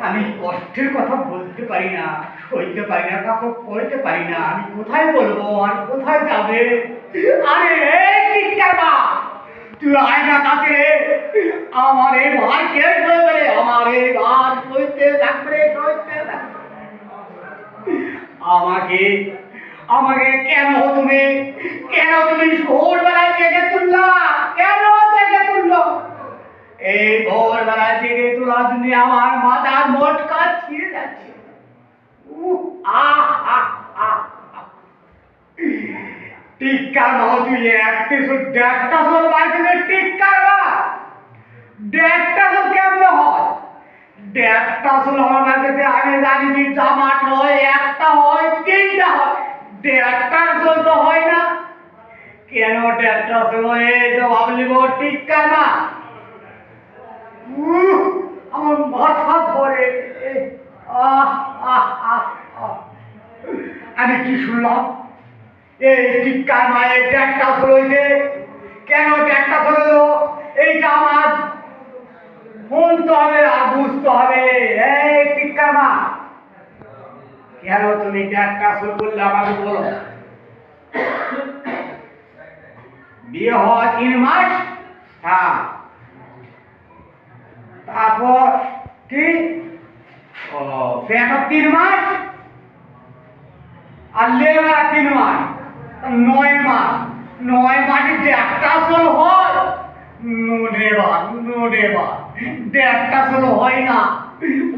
আমি কষ্টের কথা বলতে পারি না, সইতে পারি না, কাউকে কইতে পারি না। আমি কোথায় বলবো আর কোথায় যাবে? আরে চিৎকার মা, তুই আয় না কাছে রে। আমার এই ভাই কে বলবে রে? আমার এই ভাই সইতে থাকবে, সইতে থাকবে। আমাকে আমাকে কেন তুমি ভোরবেলায় জেগে তুললা? কেন জেগে তুললো? এই ভোরবেলায় জেগে তোলা তুমি আমার মাথার মোটকা ছিঁড়ে যাচ্ছে। টিক্কা নাও, তুই একটা দেড়টা সোল বাড়িতে টিক্কা না, দেড়টা সোল কেমন হয়? দেড়টা সোল আমার কাছে আমি জানি যে জামাট হয়, একটা হয়, তিনটা হয়, দেড়টা সোল তো হয় না। কেন দেড়টা সোল হয়ে জবাব নিব টিক্কা না? আমার মাথা ধরে। আমি কি শুনলাম? এই টিক্কার মায়ের দেড়টা সোল হয়েছে। কেন দেড়টা সোল হলো? এইটা আমার শুনতে হবে আর বুঝতে হবে। এই টিক্কার মা, কেন তুমি দেড়টা সোল বললে আমাকে বলো। বিয়ে হওয়া 3 মাস, হ্যাঁ, তারপর কি পেট 3 মাস, আর লেবার 3 মাস, 9 মাস। 9 মাসে দেড়টা সোল হয়? দেড়টা সোল হয় না,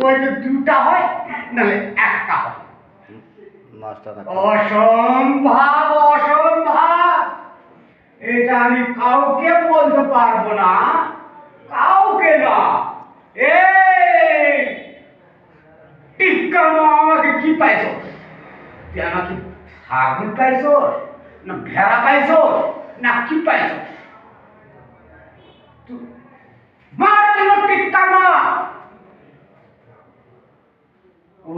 ওই তো 2টা হয়, নাহলে 1টা হয়। অসম্ভব, অসম্ভব। এটা আমি কাউকে বলতে পারবো না, কাউকে না। এই টিক্কা মা, আমাকে কি পাইছো? তুই আমাকে ছাগল পাইছো, না ভেড়া পাইছো, না কি পাইছো? মার দিল টিক্কা মা। ও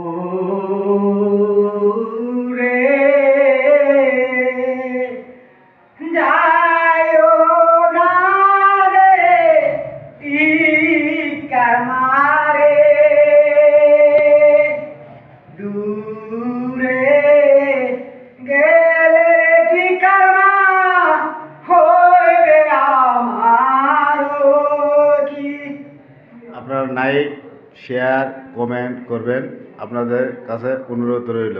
রে যায়ো না রে টিক্কা মারে, দূরে গেলে টিক্কা মা হইবে আমার কি। আপনারা লাইক, শেয়ার, কমেন্ট করবেন, আপনাদের কাছে অনুরোধ রইল।